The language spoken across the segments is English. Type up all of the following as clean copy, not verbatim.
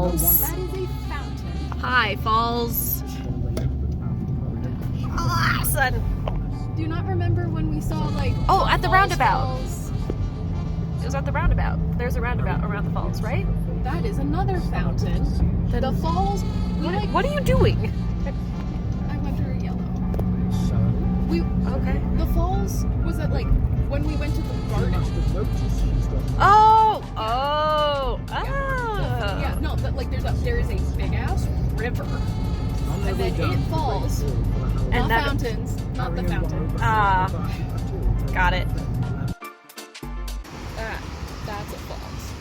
Falls. That is a fountain. Hi, Falls. Ah, son. Do you not remember when we saw like Oh, at the Falls roundabout. Falls? It was at the roundabout. There's a roundabout around the falls, right? That is another fountain. The falls. What are you doing? I went through yellow. We Okay. The falls was at like when we went to the garden. Oh. Yeah, no, but like there is a big ass river, and then it falls. And Not fountains, not the fountain. Ah, got it. That's a falls.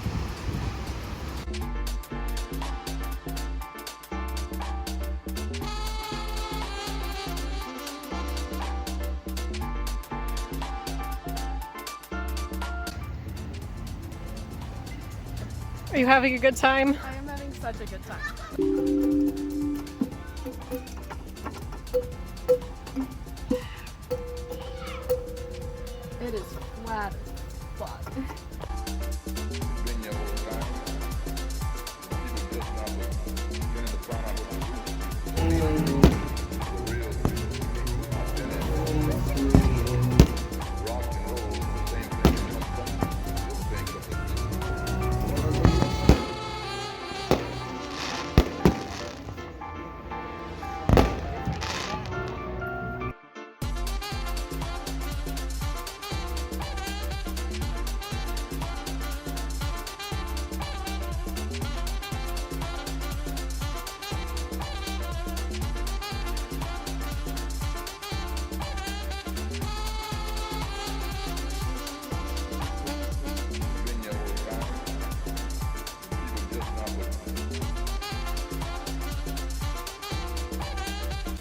Are you having a good time? I am having such a good time. It is flat as fuck.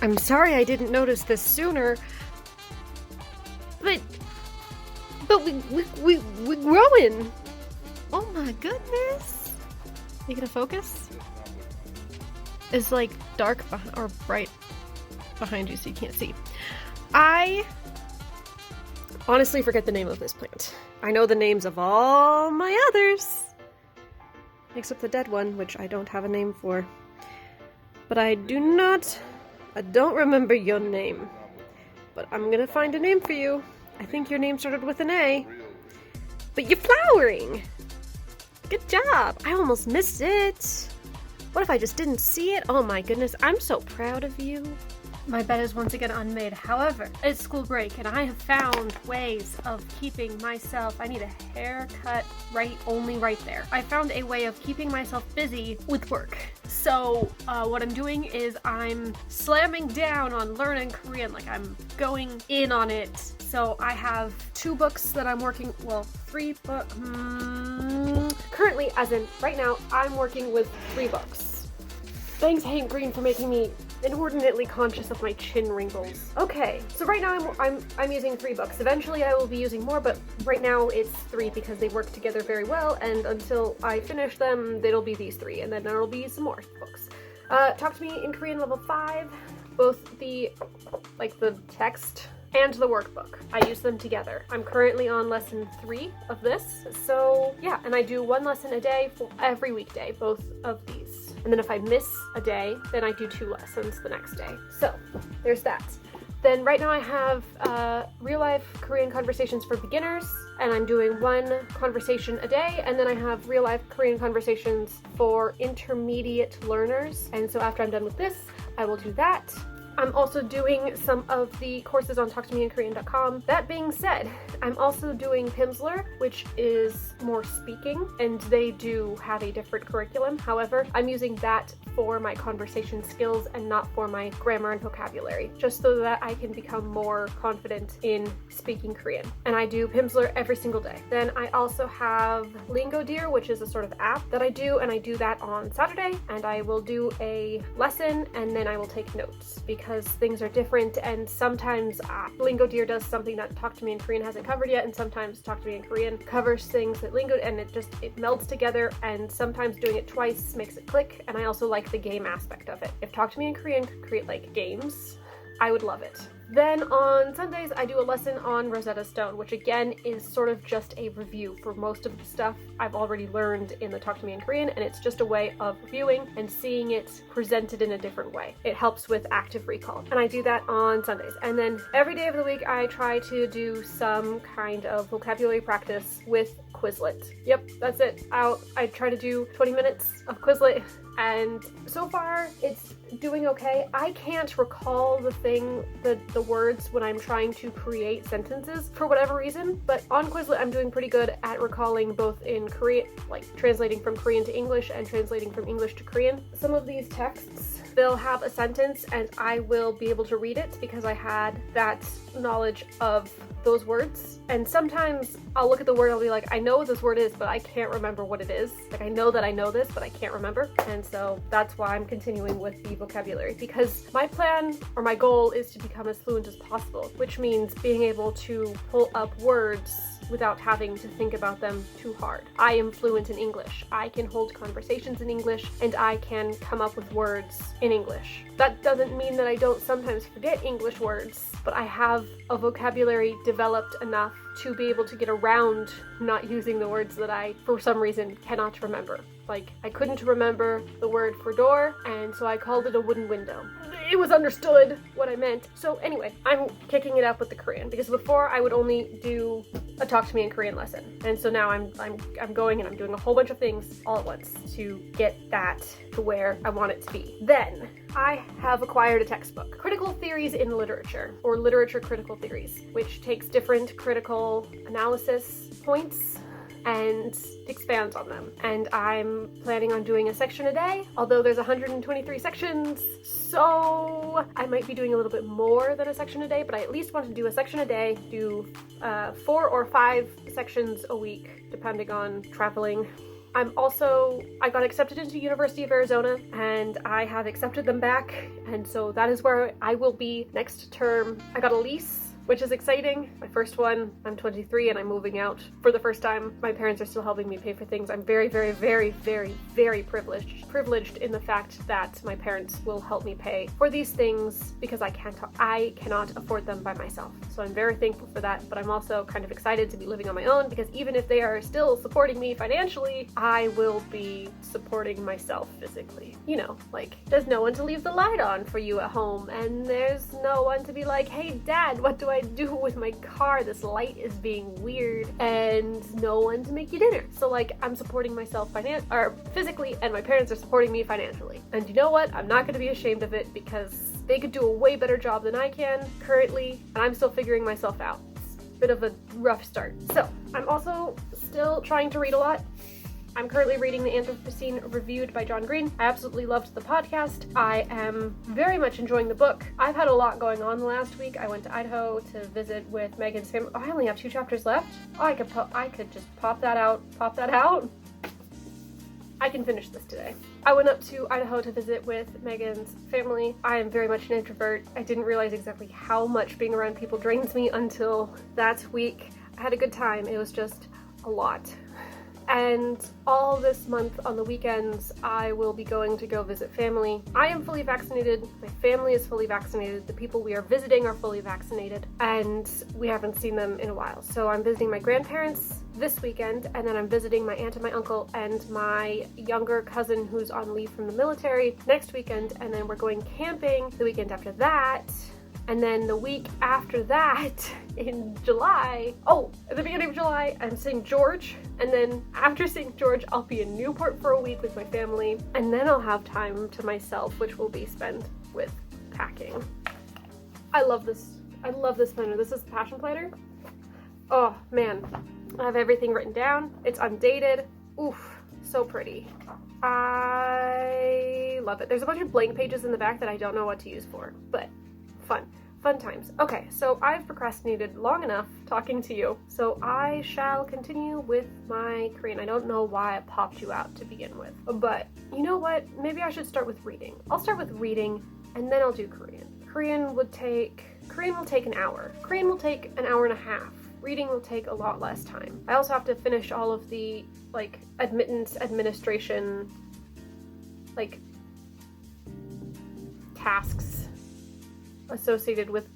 I'm sorry I didn't notice this sooner. But we're growing. Oh my goodness. You gonna focus? It's like dark or bright behind you so you can't see. I honestly forget the name of this plant. I know the names of all my others. Except the dead one, which I don't have a name for. But I don't remember your name. But I'm gonna find a name for you. I think your name started with an A. But you're flowering! Good job! I almost missed it! What if I just didn't see it? Oh my goodness, I'm so proud of you. My bed is once again unmade. However, it's school break and I have found ways of keeping myself, I need a haircut only right there. I found a way of keeping myself busy with work. So what I'm doing is I'm slamming down on learning Korean, like I'm going in on it. So I have 2 books that I'm working, well, 3 books. Currently, as in right now, I'm working with 3 books. Thanks Hank Green for making me inordinately conscious of my chin wrinkles. Okay, so right now I'm using 3 books. Eventually I will be using more, but right now it's 3 because they work together very well, and until I finish them, it'll be these 3, and then there'll be some more books. Talk to Me in Korean level 5, both the text and the workbook. I use them together. I'm currently on lesson 3 of this, so yeah, and I do 1 lesson a day for every weekday, both of these. And then if I miss a day, then I do 2 lessons the next day. So there's that. Then right now I have Real Life Korean Conversations for Beginners, and I'm doing 1 conversation a day, and then I have Real Life Korean Conversations for Intermediate Learners. And so after I'm done with this, I will do that. I'm also doing some of the courses on talktomeinkorean.com. That being said, I'm also doing Pimsleur, which is more speaking, and they do have a different curriculum. However, I'm using that for my conversation skills and not for my grammar and vocabulary, just so that I can become more confident in speaking Korean. And I do Pimsleur every single day. Then I also have Lingo Deer, which is a sort of app that I do, and I do that on Saturday, and I will do a lesson and then I will take notes because things are different, and sometimes Lingo Deer does something that Talk to Me in Korean hasn't covered yet, and sometimes Talk to Me in Korean covers things that Lingo, and it melds together, and sometimes doing it twice makes it click. And I also like the game aspect of it. If Talk to Me in Korean could create like games, I would love it. Then on Sundays, I do a lesson on Rosetta Stone, which again is sort of just a review for most of the stuff I've already learned in the Talk to Me in Korean, and it's just a way of reviewing and seeing it presented in a different way. It helps with active recall, and I do that on Sundays. And then every day of the week, I try to do some kind of vocabulary practice with Quizlet. Yep, that's it. I try to do 20 minutes of Quizlet, and so far it's doing okay. I can't recall the words when I'm trying to create sentences for whatever reason, but on Quizlet I'm doing pretty good at recalling both in Korean, like translating from Korean to English and translating from English to Korean. Some of these texts, they'll have a sentence and I will be able to read it because I had that knowledge of those words. And sometimes I'll look at the word and I'll be like, I know what this word is, but I can't remember what it is. Like, I know that I know this, but I can't remember. And so that's why I'm continuing with the vocabulary, because my plan or my goal is to become as fluent as possible, which means being able to pull up words without having to think about them too hard. I am fluent in English. I can hold conversations in English, and I can come up with words in English. That doesn't mean that I don't sometimes forget English words, but I have a vocabulary developed enough to be able to get around not using the words that I, for some reason, cannot remember. Like, I couldn't remember the word for door, and so I called it a wooden window. It was understood what I meant. So anyway, I'm kicking it up with the Korean, because before I would only do a Talk to Me in Korean lesson. And so now I'm going and I'm doing a whole bunch of things all at once to get that to where I want it to be. Then I have acquired a textbook, Critical Theories in Literature, or Literature Critical Theories, which takes different critical analysis points and expands on them. And I'm planning on doing a section a day, although there's 123 sections, so I might be doing a little bit more than a section a day, but I at least want to do a section a day, do 4 or 5 sections a week, depending on traveling. I got accepted into University of Arizona, and I have accepted them back, and so that is where I will be next term. I got a lease, which is exciting. My first one. I'm 23 and I'm moving out for the first time. My parents are still helping me pay for things. I'm very, very, very, very, very privileged in the fact that my parents will help me pay for these things because I cannot afford them by myself. So I'm very thankful for that, but I'm also kind of excited to be living on my own, because even if they are still supporting me financially, I will be supporting myself physically. You know, like, there's no one to leave the light on for you at home, and there's no one to be like, hey dad, what do I do with my car? This light is being weird, and no one to make you dinner. So like, I'm supporting myself physically, and my parents are supporting me financially. And you know what? I'm not going to be ashamed of it, because they could do a way better job than I can currently, and I'm still figuring myself out. It's a bit of a rough start. So I'm also still trying to read a lot. I'm currently reading The Anthropocene Reviewed by John Green. I absolutely loved the podcast. I am very much enjoying the book. I've had a lot going on the last week. I went to Idaho to visit with Megan's family. Oh, I only have 2 chapters left. Oh, I could just pop that out. I can finish this today. I went up to Idaho to visit with Megan's family. I am very much an introvert. I didn't realize exactly how much being around people drains me until that week. I had a good time. It was just a lot. And all this month on the weekends, I will be going to go visit family. I am fully vaccinated. My family is fully vaccinated. The people we are visiting are fully vaccinated, and we haven't seen them in a while. So I'm visiting my grandparents this weekend, and then I'm visiting my aunt and my uncle and my younger cousin who's on leave from the military next weekend, and then we're going camping the weekend after that. And then the week after that, in July, at the beginning of July, I'm St. George. And then after St. George, I'll be in Newport for a week with my family. And then I'll have time to myself, which will be spent with packing. I love this planner. This is the Passion Planner. Oh, man. I have everything written down. It's undated. Oof, so pretty. I love it. There's a bunch of blank pages in the back that I don't know what to use for, but fun times. Okay, so I've procrastinated long enough talking to you, so I shall continue with my Korean. I don't know why I popped you out to begin with, but you know what? Maybe I should start with reading. I'll start with reading, and then I'll do Korean. Korean will take an hour. Korean will take an hour and a half. Reading will take a lot less time. I also have to finish all of the, admittance administration, tasks associated with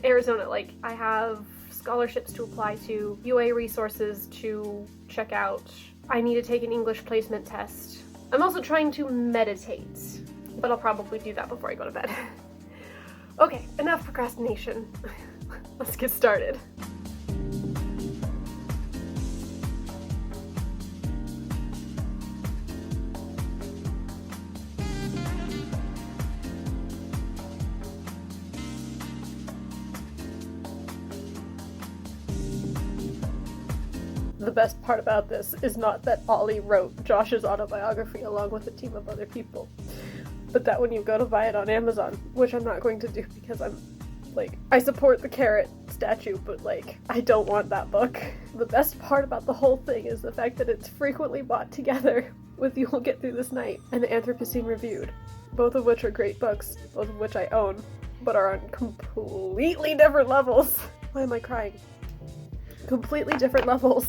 Arizona. Like, I have scholarships to apply to, UA resources to check out. I need to take an English placement test. I'm also trying to meditate, but I'll probably do that before I go to bed. Okay, enough procrastination. Let's get started. The best part about this is not that Ollie wrote Josh's autobiography along with a team of other people, but that when you go to buy it on Amazon, which I'm not going to do because I'm like, I support the carrot statue, but like, I don't want that book. The best part about the whole thing is the fact that it's frequently bought together with You Will Get Through This Night and Anthropocene Reviewed, both of which are great books, both of which I own, but are on completely different levels. Why am I crying? Completely different levels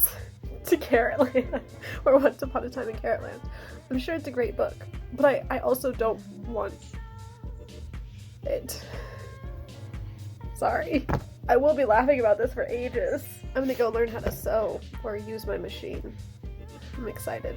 to Carrotland, or Once Upon a Time in Carrotland. I'm sure it's a great book, but I also don't want it. Sorry. I will be laughing about this for ages. I'm gonna go learn how to sew or use my machine. I'm excited.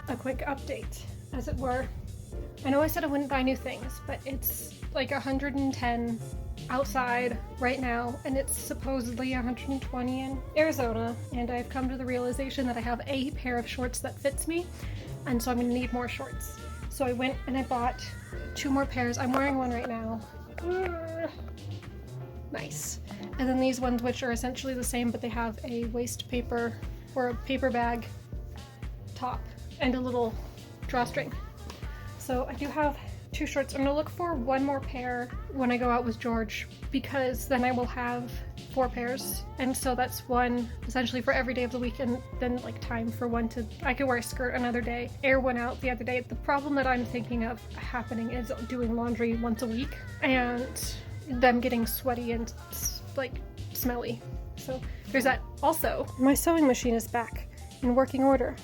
A quick update, as it were. I know I said I wouldn't buy new things, but it's like 110 outside right now, and it's supposedly 120 in Arizona, and I've come to the realization that I have a pair of shorts that fits me, and so I'm gonna need more shorts. So I went and I bought 2 more pairs. I'm wearing one right now. Nice. And then these ones, which are essentially the same, but they have a waste paper or a paper bag top and a little drawstring. So I do have 2 shorts. I'm gonna look for 1 more pair when I go out with George, because then I will have 4 pairs, and so that's 1 essentially for every day of the week, and then like time for 1 to, I could wear a skirt another day, air 1 out the other day. The problem that I'm thinking of happening is doing laundry once a week and them getting sweaty and like smelly. So there's that. Also, my sewing machine is back in working order,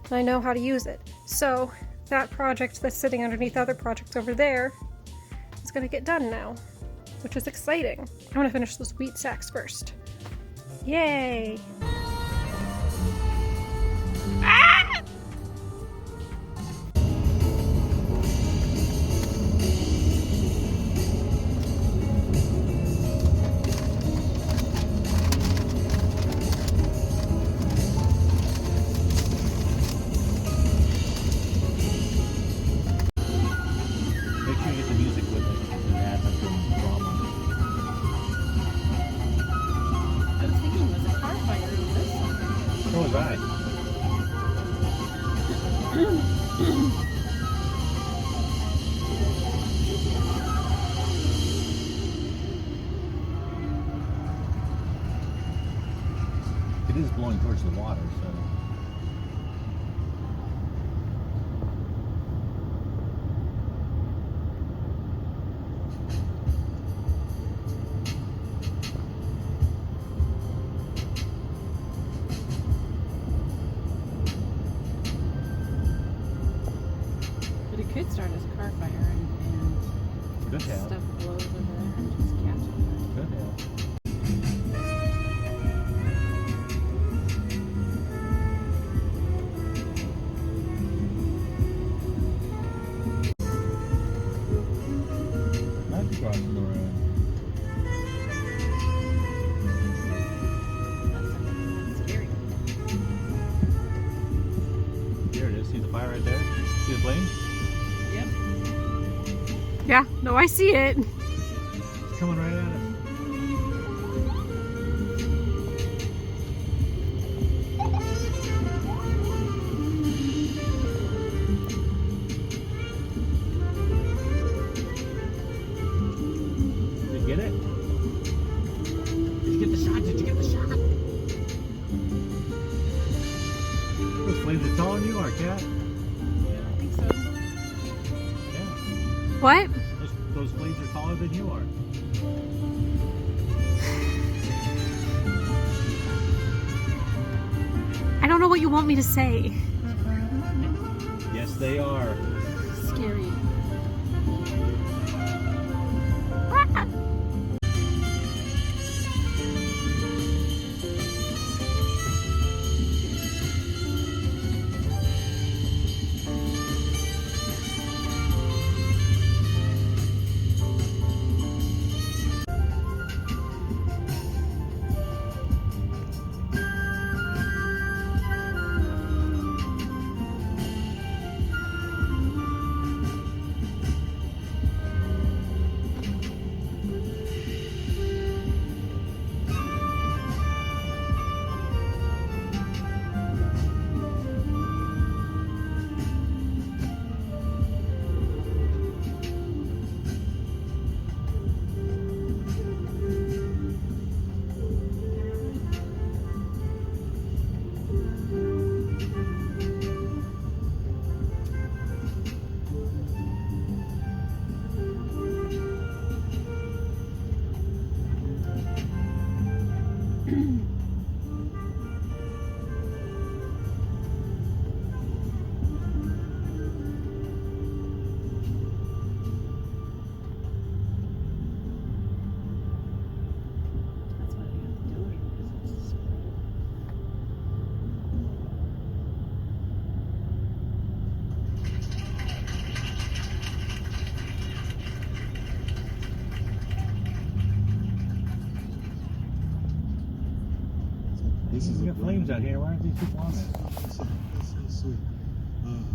and I know how to use it. So that project that's sitting underneath other projects over there is gonna get done now, which is exciting. I wanna finish those wheat sacks first. Yay! Ah! It is blowing towards the water, so. But it could start as a car fire and Good stuff hell. blows over there and just catch on Good hell. That's crossing the road. That's scary. There it is. See the fire right there? See the flame? Yep. Yeah, no, I see it. It's coming right at us. Did you get it? Did you get the shot? Did you get the shot? Those flames are taller than you are, Kat. Yeah, I think so. Yeah. What? Those flames are taller than you are. know what you want me to say. Yes, they are. Scary. This is got flames out here. Why aren't these people on it? That's so sweet. Thank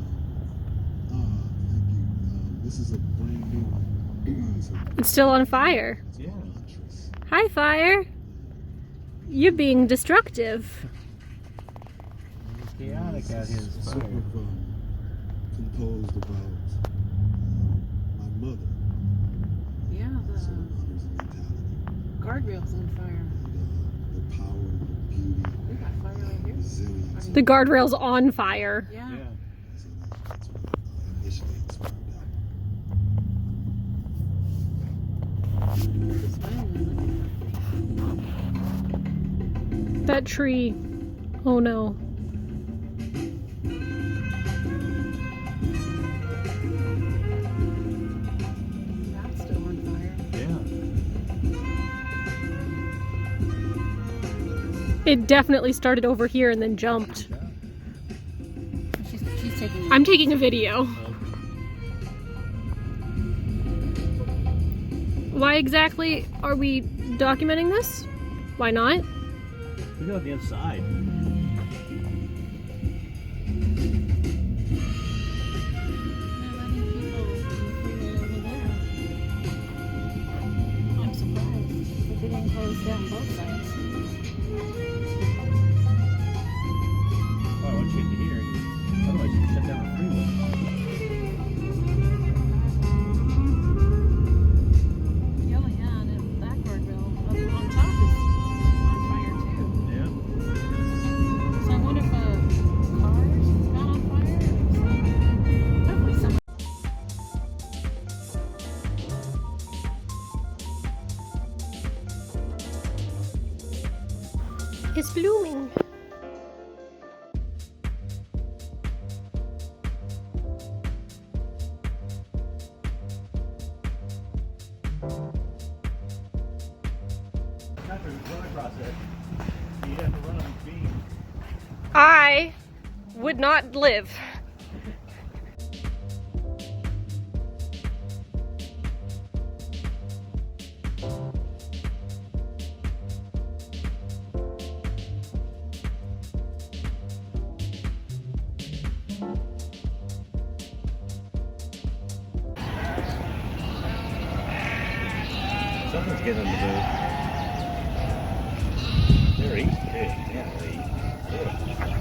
you. This is a brand new one. It's still on fire. Yeah. Hi, fire. You're being destructive. It's chaotic out here. It's It's sort fire. of composed about my mother. Yeah, Sort of honors and mentality. the guardrail's on fire. The power, the beauty, We got fire right here. resilience. The guardrail's on fire. Yeah. Yeah. So that's what initially inspired Just finally. That tree. Oh no. That's still on fire. Yeah. It definitely started over here and then jumped. She's taking. I'm taking a video. Why exactly are we documenting this? Why not? We go on the inside. I'm surprised that they didn't close down both sides. Oh, once you get to here, otherwise you can shut down the freeway. Oh yeah, and that guardrail up on top is on fire too. Yeah. So I wonder if cars got on fire or something. Hopefully some. It's blooming. Not for the dry process. You have to run on these beams. I would not live. Something's getting in the move. They're eating too. Yeah, they're eating.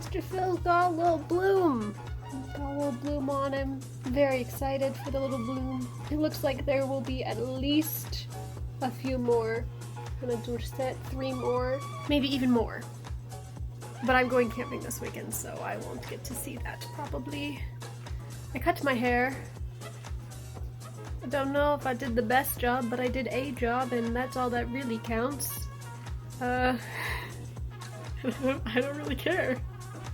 Pastor Phil's got a little bloom. He's got a little bloom on him. Very excited for the little bloom. It looks like there will be at least a few more. I'm gonna do 3 more, maybe even more. But I'm going camping this weekend, so I won't get to see that probably. I cut my hair. I don't know if I did the best job, but I did a job, and that's all that really counts. I don't really care,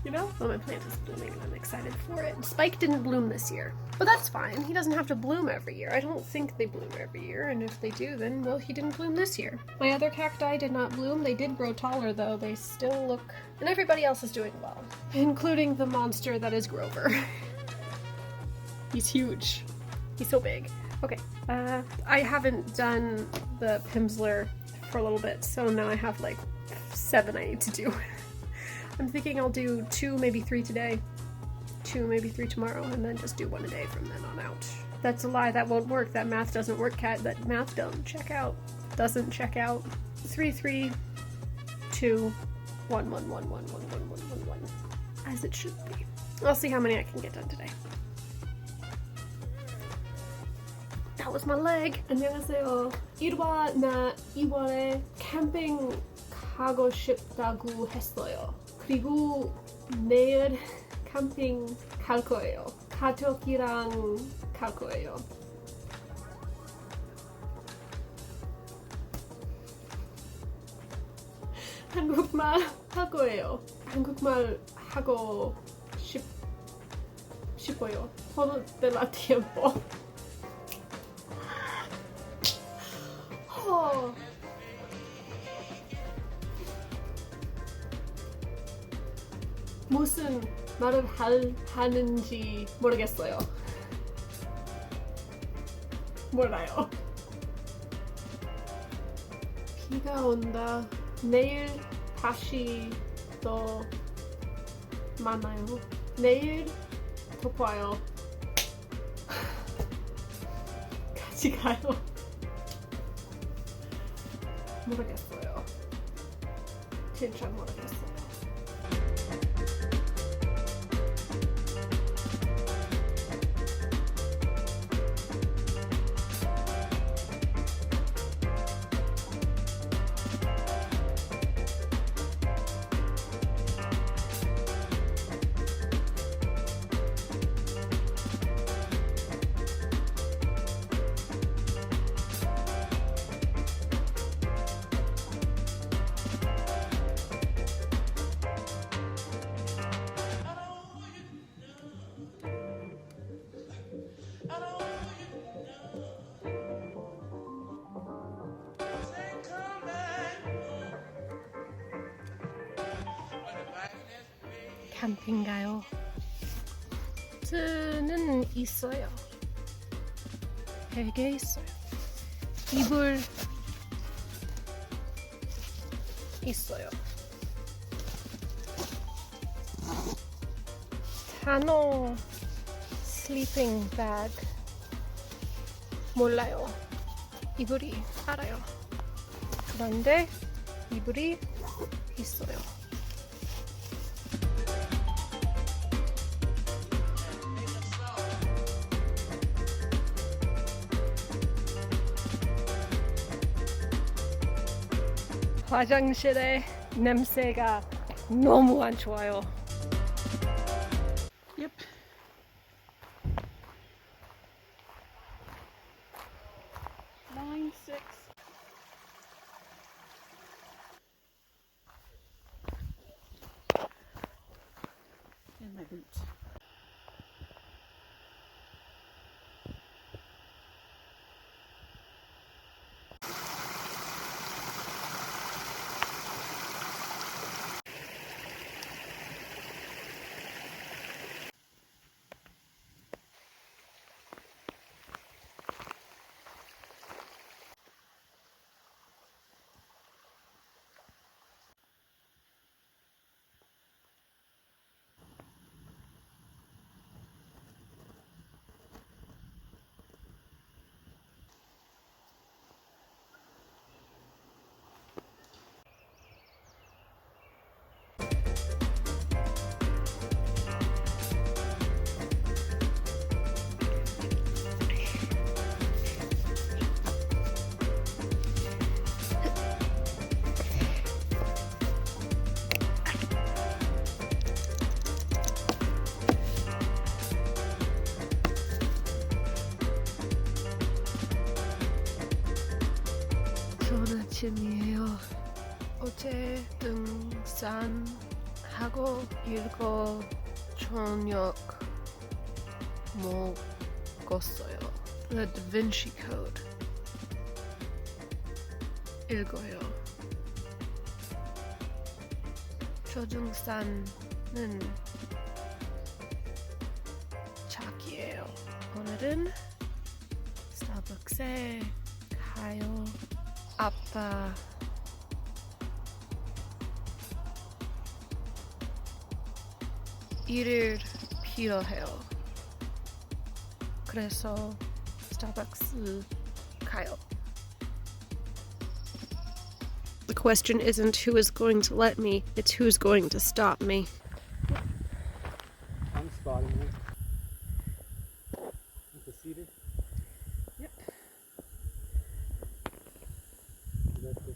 you know? Well, my plant is blooming and I'm excited for it. Spike didn't bloom this year, but that's fine. He doesn't have to bloom every year. I don't think they bloom every year, and if they do, then, well, he didn't bloom this year. My other cacti did not bloom. They did grow taller, though. They still look... And everybody else is doing well, including the monster that is Grover. He's huge. He's so big. Okay, I haven't done the Pimsleur for a little bit, so now I have like 7 I need to do. I'm thinking I'll do 2, maybe 3 today, 2, maybe 3 tomorrow, and then just do 1 a day from then on out. That's a lie, that won't work. That math doesn't work, Kat. That math don't check out. Doesn't check out. 3, 3, 2, 1, 1, 1, 1, 1, 1, 1, 1, 1, as it should be. I'll see how many I can get done today. That was my leg. 안녕하세요. 1화 나 2월에 캠핑 가고 싶다고 했어요. 그리고 내일 캠핑 갈 거예요. 가족이랑 갈 거예요. 한국말 할 거예요. 한국말 하고 싶어요. Todo de la tiempo. 무슨 말을 하는지 모르겠어요. 몰라요. 비가 온다. 내일 다시 또 만나요. 내일 또 봐요. 같이 가요. 모르겠어요. 진짜 모르겠어요. 캠핑 가요. 트는 있어요. 베개 있어요. 이불 있어요. 단어 슬리핑 백 몰라요. 이불이 알아요. 그런데 이불이 있어요. 화장실의 냄새가 너무 안 좋아요. Yep. Line 6. And my boots. 어제 등산하고 이거 저녁 먹었어요. The Da Vinci Code 읽어요. 저등산은 자기예요. 오늘은 스타벅스에 가요. 아빠 일을 필요해요. 그래서 스타벅스 가요. The question isn't who is going to let me, it's who's going to stop me. I'm spotting you. With the cedar? Yep. Is that this,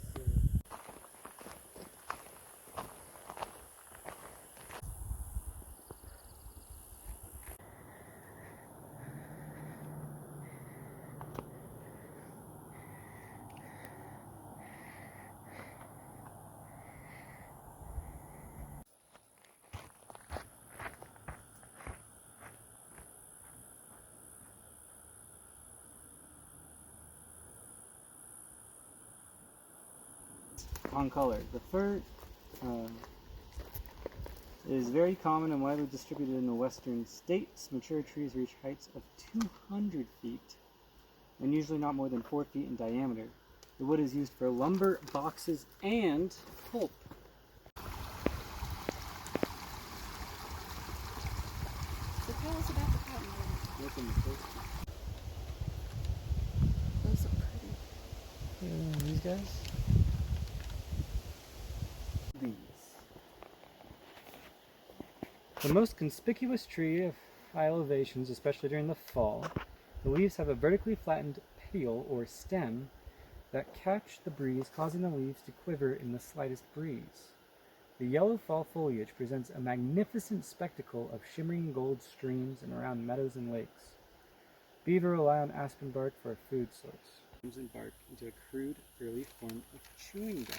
on color. The fir is very common and widely distributed in the western states. Mature trees reach heights of 200 feet and usually not more than 4 feet in diameter. The wood is used for lumber, boxes, and pulp. So tell us about the cottonwood. Look in the first. Those are pretty. These guys? These. The most conspicuous tree of high elevations, especially during the fall, the leaves have a vertically flattened petiole or stem that catch the breeze, causing the leaves to quiver in the slightest breeze. The yellow fall foliage presents a magnificent spectacle of shimmering gold streams and around meadows and lakes. Beaver rely on aspen bark for a food source. Turns and bark into a crude, early form of chewing gum.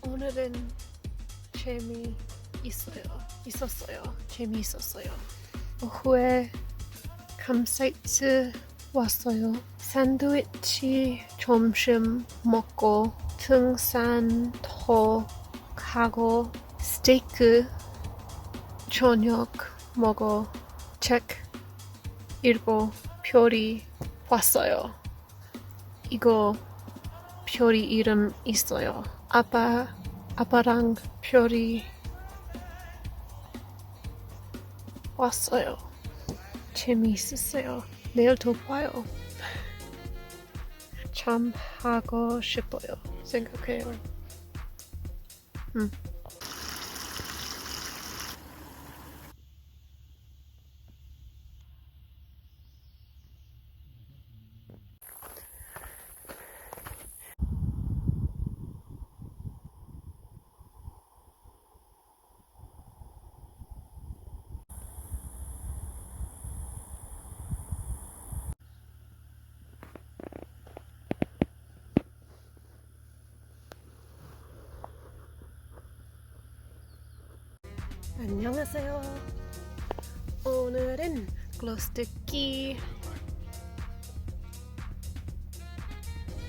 오늘은 재미있었어요. 오후에 캠사이트 왔어요. 샌드위치 점심 먹고 등산도 가고 스테이크 저녁 먹어 책 읽고 별이 왔어요. 이거 별이 이름 있어요. 아빠랑 별이 왔어요. 재미있었어요. 내일 또 봐요. 참 하고 싶어요. 생각해요. 안녕하세요. 오늘은 글로스티키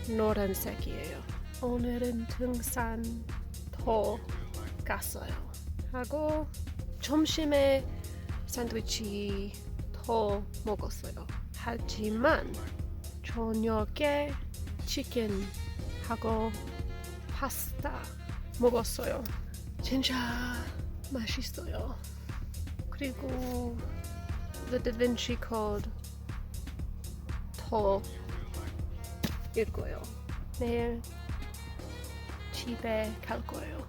노란색이에요. 오늘은 등산도 갔어요. 하고 점심에 샌드위치도 먹었어요. 하지만 저녁에 치킨하고 파스타 먹었어요. 진짜 맛있어요. 그리고 The Da Vinci Code 더 읽어요. 내일 집에 갈 거예요.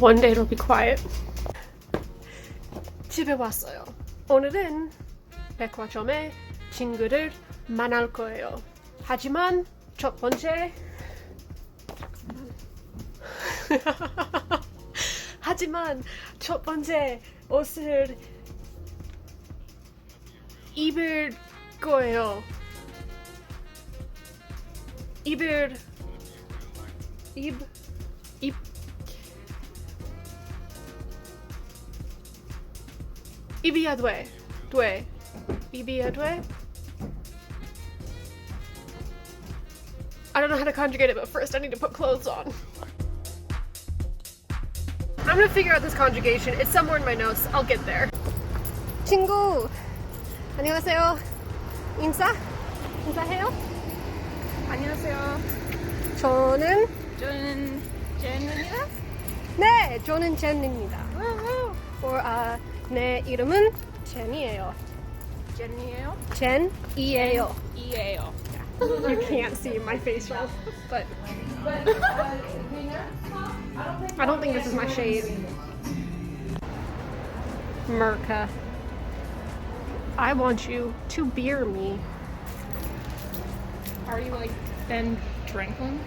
One day it'll be quiet. 집에 왔어요. 오늘은 백화점에 친구를 만날 거예요. 하지만 첫 번째 옷을 입을 거예요. 입이야 돼. 입이야 돼. I don't know how to conjugate it, but first I need to put clothes on. I'm gonna figure out this conjugation. It's somewhere in my notes. I'll get there. 친구, 안녕하세요. 인사해요? 안녕하세요. 저는 저는 젠입니다. 네, 저는 젠입니다. 내 이름은 젠이에요. 젠이에요? 젠이에요. 이에요. You can't see my face right, but I don't think this is my shade. Merca, I want you to beer me. Are you like Ben Franklin?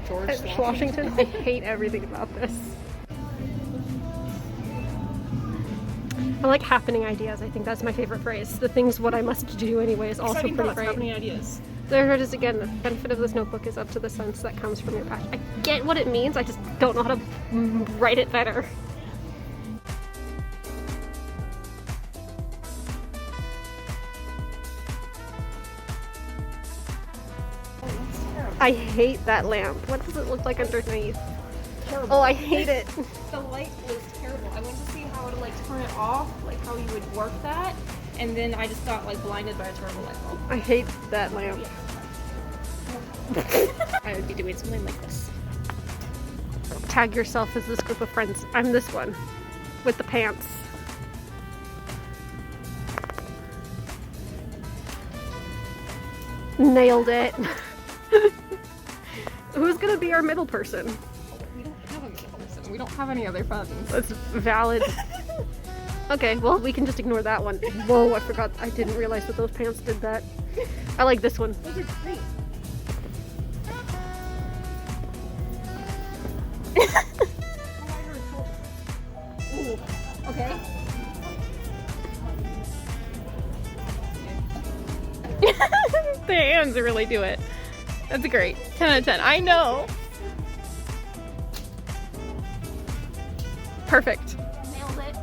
George Washington. I hate everything about this. I like happening ideas. I think that's my favorite phrase. The thing's what I must do anyway is also pretty great. Happening ideas. There it is again. The benefit of this notebook is up to the sense that comes from your passion. I get what it means. I just don't know how to write it better. I hate that lamp. What does it look like underneath? Terrible. Oh, I hate it. The light was terrible. I went to see how to like turn it off, like how you would work that, and then I just got like blinded by a terrible light bulb. I hate that lamp. I would be doing something like this. Tag yourself as this group of friends. I'm this one with the pants. Nailed it. Who's gonna be our middle person? We don't have a middle person. We don't have any other friends. That's valid. Okay, well, we can just ignore that one. Whoa, I forgot. I didn't realize that those pants did that. I like this one. Those are great. Ooh, okay. The hands really do it. That's great. 10 out of 10. I know. Perfect. Nailed it.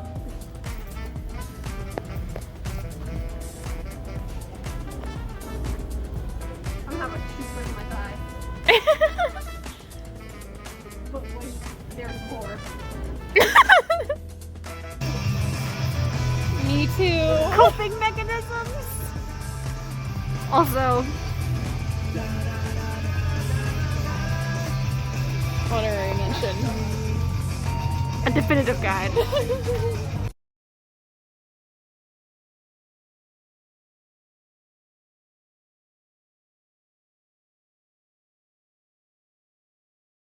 I'm gonna have a keeper in my thigh. But wait, there's four. Me too. Coping mechanisms! Also, Honorary mention. a definitive guide.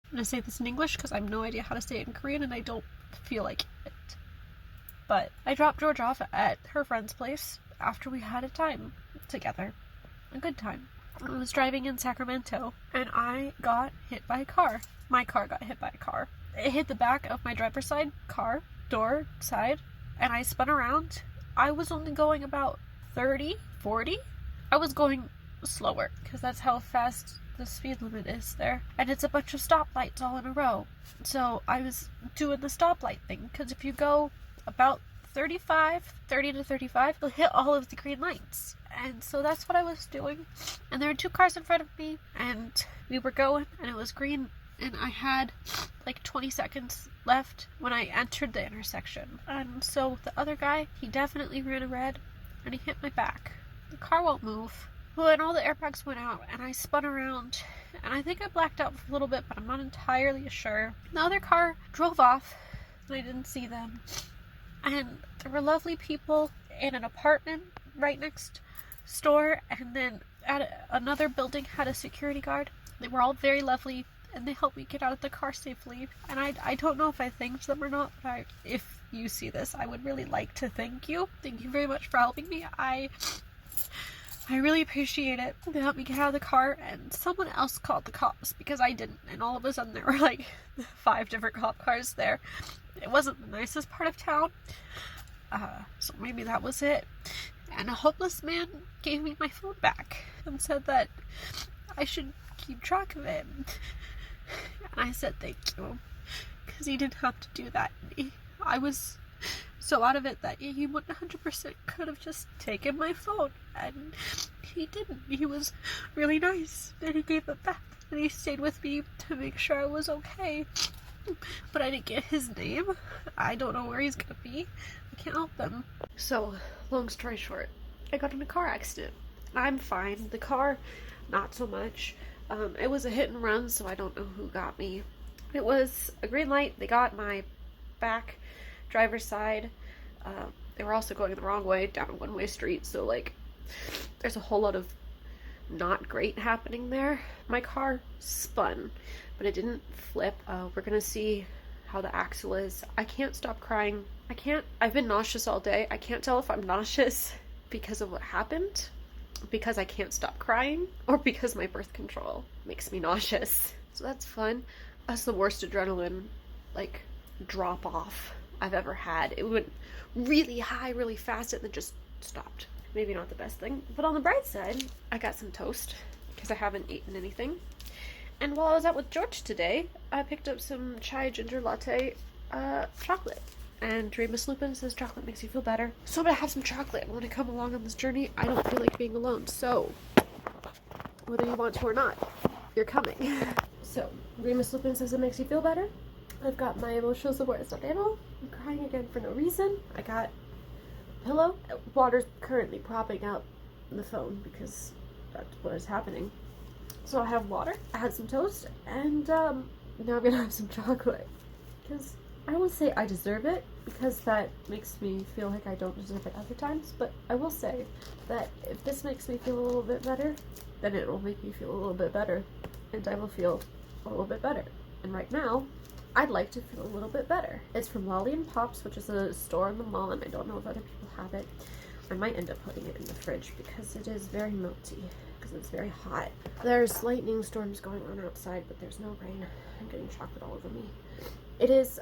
I'm gonna say this in English because I have no idea how to say it in Korean and I don't feel like it. But I dropped George off at her friend's place after we had a time together. A good time. I was driving in Sacramento and I got hit by a car. My car got hit by a car. It hit the back of my driver's side car, door, side, and I spun around. I was only going about 30, 40. I was going slower because that's how fast the speed limit is there. And it's a bunch of stoplights all in a row. So I was doing the stoplight thing because if you go about 30 to 35, you'll hit all of the green lights. And so that's what I was doing. And there were two cars in front of me and we were going and it was green and I had like 20 seconds left when I entered the intersection. And so the other guy, he definitely ran a red and he hit my back. The car won't move. Well, and all the airbags went out and I spun around and I think I blacked out for a little bit, but I'm not entirely sure. The other car drove off and I didn't see them. And there were lovely people in an apartment right next door, and then at another building had a security guard. They were all very lovely and they helped me get out of the car safely. And I don't know if I thanked them or not, but if you see this, I would really like to thank you. Thank you very much for helping me. I really appreciate it. They helped me get out of the car, and someone else called the cops because I didn't. And all of a sudden there were like 5 different cop cars there. It wasn't the nicest part of town, so maybe that was it. And a homeless man gave me my phone back and said that I should keep track of it. And I said thank you, because he didn't have to do that. I was so out of it that he 100% could have just taken my phone, and he didn't. He was really nice, and he gave it back, and he stayed with me to make sure I was okay. But I didn't get his name. I don't know where he's gonna be. I can't help him. So, long story short, I got in a car accident. I'm fine. The car, not so much. It was a hit and run, so I don't know who got me. It was a green light. They got my back driver's side. They were also going the wrong way down a one-way street, so like there's a whole lot of not great happening there. My car spun, but it didn't flip. We're gonna see how the axle is. I can't stop crying. I've been nauseous all day. I can't tell if I'm nauseous because of what happened, because I can't stop crying, or because my birth control makes me nauseous. So that's fun. That's the worst adrenaline like drop off I've ever had. It went really high really fast and then just stopped. Maybe not the best thing, but on the bright side, I got some toast because I haven't eaten anything. And while I was out with George today, I picked up some chai ginger latte chocolate. And Remus Lupin says chocolate makes you feel better. So I'm gonna have some chocolate. When I come along on this journey, I don't feel like being alone. So, whether you want to or not, you're coming. So, Remus Lupin says it makes you feel better. I've got my emotional support stuffed animal. I'm crying again for no reason. I got a pillow. Water's currently propping out the phone because that's what is happening. So I have water, I had some toast, and now I'm gonna have some chocolate. Because I won't say I deserve it, because that makes me feel like I don't deserve it other times, but I will say that if this makes me feel a little bit better, then it will make me feel a little bit better, and I will feel a little bit better. And right now, I'd like to feel a little bit better. It's from Lolly and Pops, which is a store in the mall, and I don't know if other people have it. I might end up putting it in the fridge because it is very melty, because it's very hot. There's lightning storms going on outside, but there's no rain. I'm getting chocolate all over me. It is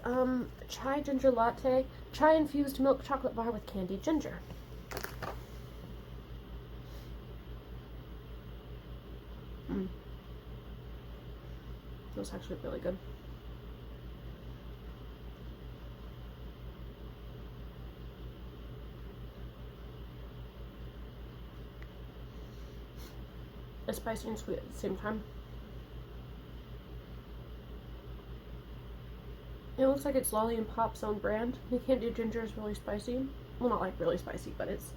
chai ginger latte, chai infused milk chocolate bar with candied ginger. That's actually really good. It's spicy and sweet at the same time. It looks like it's Lolly and Pop's own brand. The candied ginger is really spicy. Well, not like really spicy, but it's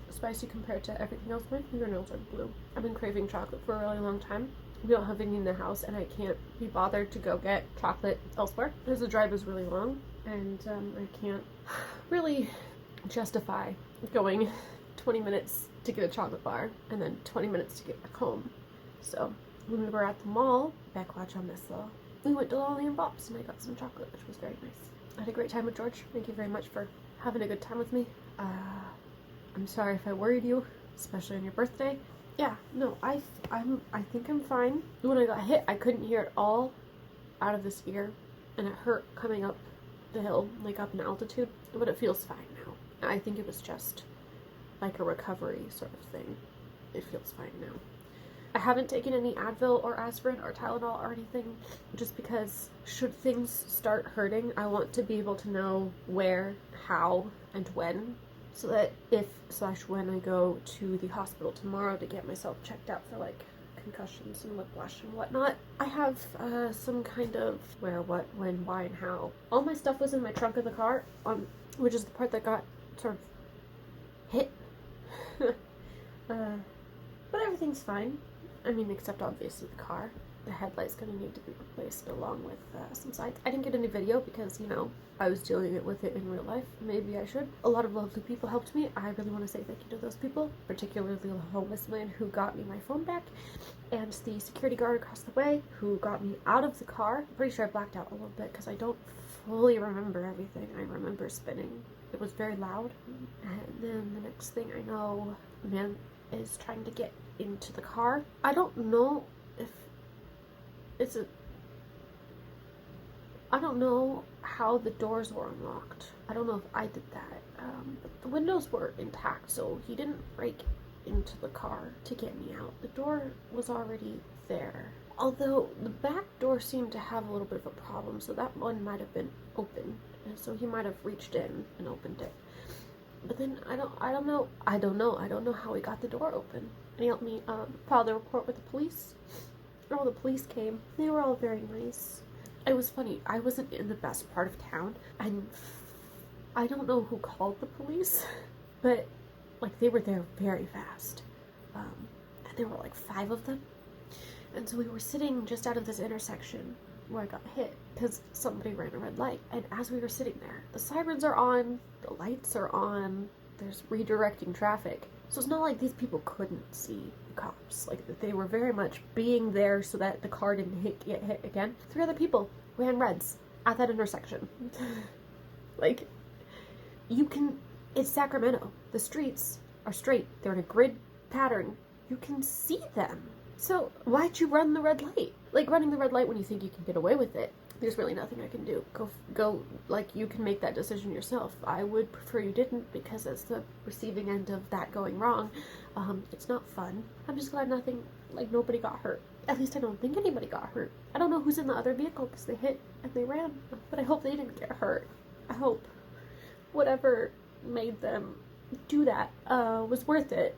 spicy compared to everything else. My fingernails are blue. I've been craving chocolate for a really long time. We don't have any in the house, and I can't be bothered to go get chocolate elsewhere because the drive is really long, and I can't really justify going 20 minutes to get a chocolate bar and then 20 minutes to get back home. So when we were at the mall, back watch on this though, we went to Lolly and Pops and I got some chocolate, which was very nice. I had a great time with George. Thank you very much for having a good time with me. I'm sorry if I worried you, especially on your birthday. Yeah, no, I think I'm fine. When I got hit, I couldn't hear it all out of this ear, and it hurt coming up the hill, like up in altitude, but it feels fine now. I think it was just like a recovery sort of thing. It feels fine now. I haven't taken any Advil or aspirin or Tylenol or anything, just because should things start hurting, I want to be able to know where, how, and when, so that if/when I go to the hospital tomorrow to get myself checked out for like concussions and whiplash and whatnot, I have some kind of where, what, when, why, and how. All my stuff was in my trunk of the car, which is the part that got sort of hit. But everything's fine. I mean, except obviously the car. the headlight's gonna need to be replaced along with some sides. I didn't get any video because, you know, I was dealing with it in real life. Maybe I should. A lot of lovely people helped me. I really want to say thank you to those people, particularly the homeless man who got me my phone back, and the security guard across the way who got me out of the car. I'm pretty sure I blacked out a little bit because I don't fully remember everything. I remember spinning. It was very loud. And then the next thing I know, the man is trying to get into the car. I don't know if it's a... I don't know how the doors were unlocked. I don't know if I did that. But the windows were intact, so he didn't break into the car to get me out. The door was already there. Although the back door seemed to have a little bit of a problem, so that one might have been open. And so he might have reached in and opened it. But then I don't know how he got the door open. He helped me file the report with the police. All the police came. They were all very nice. It was funny. I wasn't in the best part of town, and I don't know who called the police, but like they were there very fast. And there were like 5 of them. And so we were sitting just out of this intersection where I got hit because somebody ran a red light. And as we were sitting there, the sirens are on, the lights are on, there's redirecting traffic. So it's not like these people couldn't see the cops. Like, they were very much being there so that the car didn't get hit again. 3 other people ran reds at that intersection. Like, it's Sacramento. The streets are straight. They're in a grid pattern. You can see them. So why'd you run the red light? Like, running the red light when you think you can get away with it. There's really nothing I can do. Go, like, you can make that decision yourself. I would prefer you didn't, because as the receiving end of that going wrong, it's not fun. I'm just glad nobody got hurt. At least I don't think anybody got hurt. I don't know who's in the other vehicle because they hit and they ran, but I hope they didn't get hurt. I hope whatever made them do that was worth it.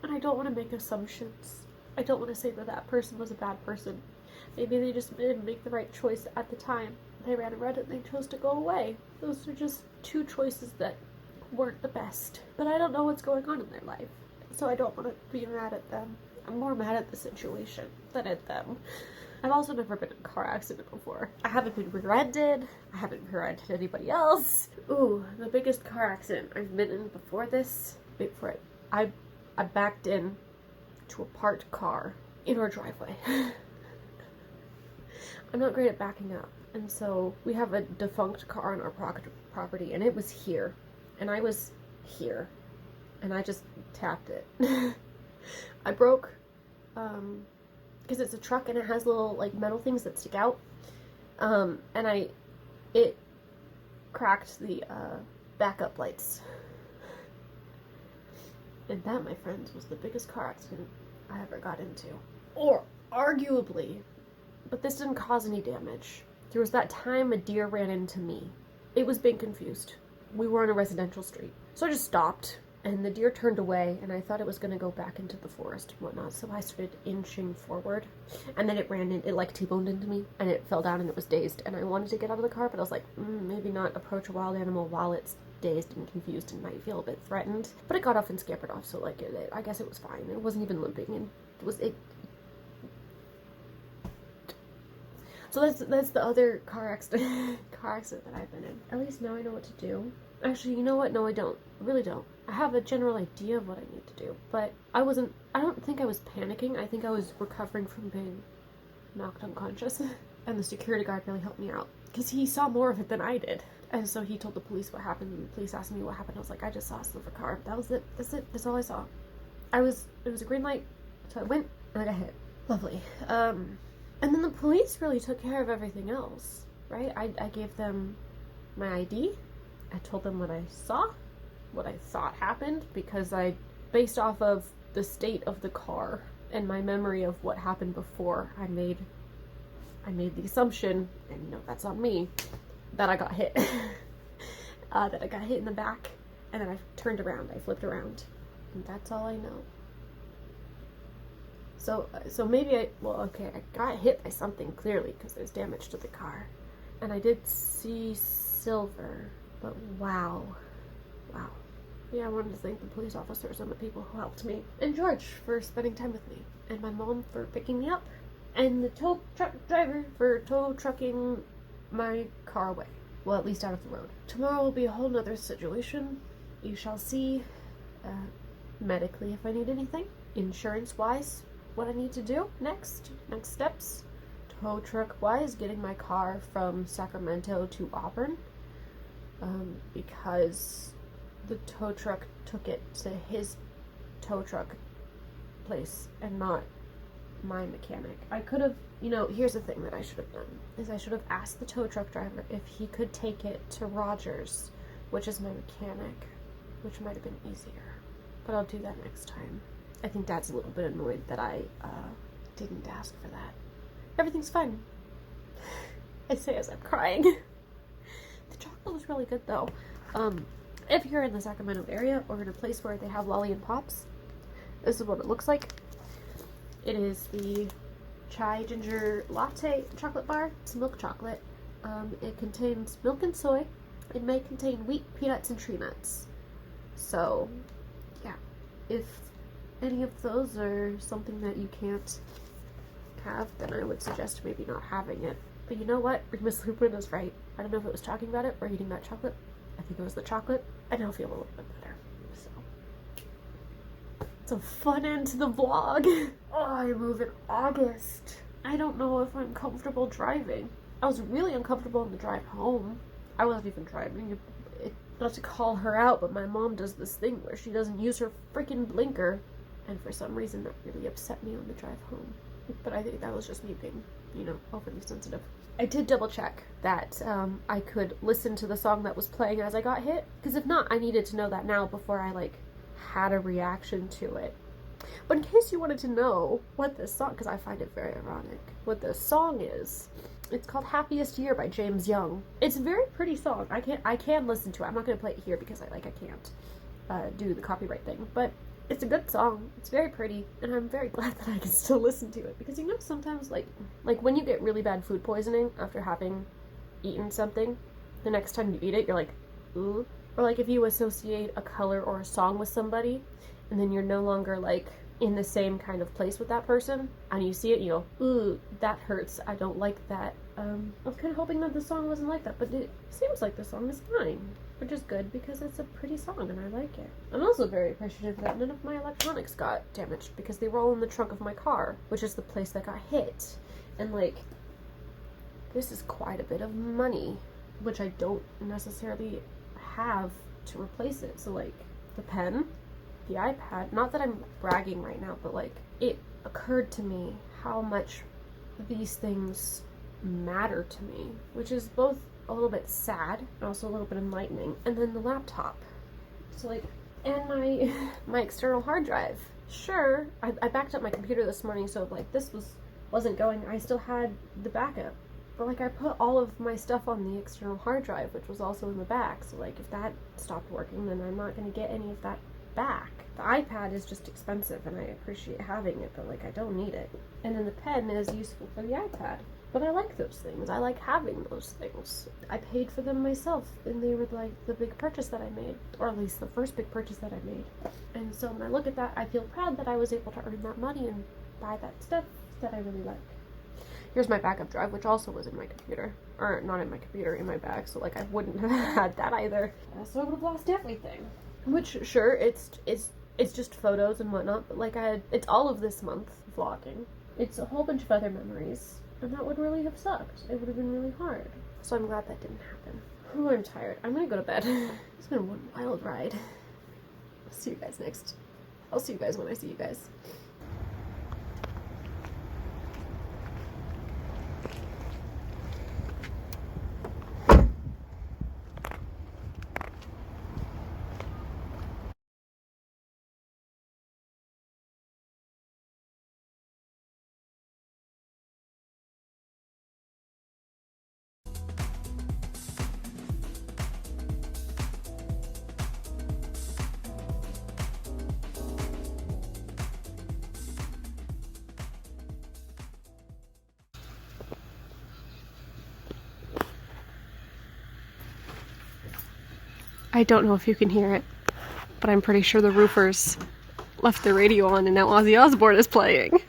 And I don't want to make assumptions. I don't want to say that that person was a bad person. Maybe they just didn't make the right choice at the time. They ran a red and they chose to go away. Those are just 2 choices that weren't the best. But I don't know what's going on in their life, so I don't want to be mad at them. I'm more mad at the situation than at them. I've also never been in a car accident before. I haven't been rear-ended. I haven't rear-ended anybody else. Ooh, the biggest car accident I've been in before this. Wait for it. I backed in to a parked car in our driveway. I'm not great at backing up, and so we have a defunct car on our property, and it was here, and I was here, and I just tapped it. I broke, because it's a truck and it has little like metal things that stick out, and it cracked the backup lights. And that, my friends, was the biggest car accident I ever got into. Or, arguably, but this didn't cause any damage. There was that time a deer ran into me. It was being confused. We were on a residential street. So I just stopped, and the deer turned away, and I thought it was going to go back into the forest and whatnot, so I started inching forward. And then it like T-boned into me, and it fell down, and it was dazed. And I wanted to get out of the car, but I was like, maybe not approach a wild animal while it's dazed and confused and might feel a bit threatened. But it got off and scampered off, so like I guess it was fine. It wasn't even limping, and so that's the other car accident that I've been in. At least now I know what to do. Actually, you know what? No, I don't. I really don't. I have a general idea of what I need to do, but I don't think I was panicking. I think I was recovering from being knocked unconscious. And the security guard really helped me out, because he saw more of it than I did. And so he told the police what happened, and the police asked me what happened. I was like, I just saw a silver car. That was it. That's it. That's all I saw. It was a green light, so I went, and I got hit. Lovely. And then the police really took care of everything else, right? I gave them my ID. I told them what I saw, what I thought happened, because based off of the state of the car and my memory of what happened before, I made the assumption, and no, that's on me, that I got hit. That I got hit in the back, and then I turned around, I flipped around, and that's all I know. So maybe I got hit by something, clearly, because there's damage to the car. And I did see silver, but wow. Yeah, I wanted to thank the police officers and the people who helped me. And George for spending time with me. And my mom for picking me up. and the tow truck driver for tow trucking my car away. Well, at least out of the road. Tomorrow will be a whole nother situation. You shall see, medically if I need anything. Insurance-wise, what I need to do next steps. Tow truck-wise, getting my car from Sacramento to Auburn. Because the tow truck took it to his tow truck place and not my mechanic. I could have, here's the thing that I should have done, is I should have asked the tow truck driver if he could take it to Rogers, which is my mechanic, which might have been easier. But I'll do that next time. I think Dad's a little bit annoyed that I didn't ask for that. Everything's fine. I say as I'm crying. The chocolate was really good though. If you're in the Sacramento area or in a place where they have Lolly and Pops, this is what it looks like. It is the chai ginger latte chocolate bar. It's milk chocolate. It contains milk and soy. It may contain wheat, peanuts, and tree nuts. So, yeah. If any of those are something that you can't have, then I would suggest maybe not having it. But you know what? Remus Lupin is right. I don't know if it was talking about it or eating that chocolate. I think it was the chocolate. I now feel a little bit better. So, it's a fun end to the vlog. Oh, I move in August. I don't know if I'm comfortable driving. I was really uncomfortable on the drive home. I wasn't even driving. Not to call her out, but my mom does this thing where she doesn't use her freaking blinker. And for some reason that really upset me on the drive home. But I think that was just me being, overly sensitive. I did double check that I could listen to the song that was playing as I got hit. Because if not, I needed to know that now before I, had a reaction to it. But in case you wanted to know what this song, because I find it very ironic, what this song is, it's called Happiest Year by James Young. It's a very pretty song. I can listen to it. I'm not going to play it here because I can't do the copyright thing. But it's a good song. It's very pretty, and I'm very glad that I can still listen to it. Because sometimes, like when you get really bad food poisoning after having eaten something, the next time you eat it, you're like, ooh. Or if you associate a color or a song with somebody, and then you're no longer, in the same kind of place with that person, and you see it, you go, ooh, that hurts. I don't like that. I was kind of hoping that the song wasn't like that, but it seems like the song is fine. Which is good because it's a pretty song and I like it. I'm also very appreciative that none of my electronics got damaged because they were all in the trunk of my car, which is the place that got hit. And this is quite a bit of money, which I don't necessarily have to replace it. So the pen, the iPad, not that I'm bragging right now, but it occurred to me how much these things matter to me, which is both a little bit sad and also a little bit enlightening. And then the laptop, so and my external hard drive. Sure, I backed up my computer this morning, so this wasn't going, I still had the backup, but I put all of my stuff on the external hard drive, which was also in the back, so if that stopped working, then I'm not going to get any of that back. The iPad is just expensive and I appreciate having it, but I don't need it. And then the pen is useful for the iPad. But I like those things. I like having those things. I paid for them myself, and they were the big purchase that I made, or at least the first big purchase that I made. And so when I look at that, I feel proud that I was able to earn that money and buy that stuff that I really like. Here's my backup drive, which also was in my computer. Or not in my computer, in my bag, so I wouldn't have had that either. So I would have lost everything. Which, sure, it's just photos and whatnot, but it's all of this month vlogging. It's a whole bunch of other memories. And that would really have sucked. It would have been really hard. So I'm glad that didn't happen. Oh, I'm tired. I'm gonna go to bed. It's been one wild ride. I'll see you guys next. I'll see you guys when I see you guys. I don't know if you can hear it, but I'm pretty sure the roofers left the radio on and now Ozzy Osbourne is playing.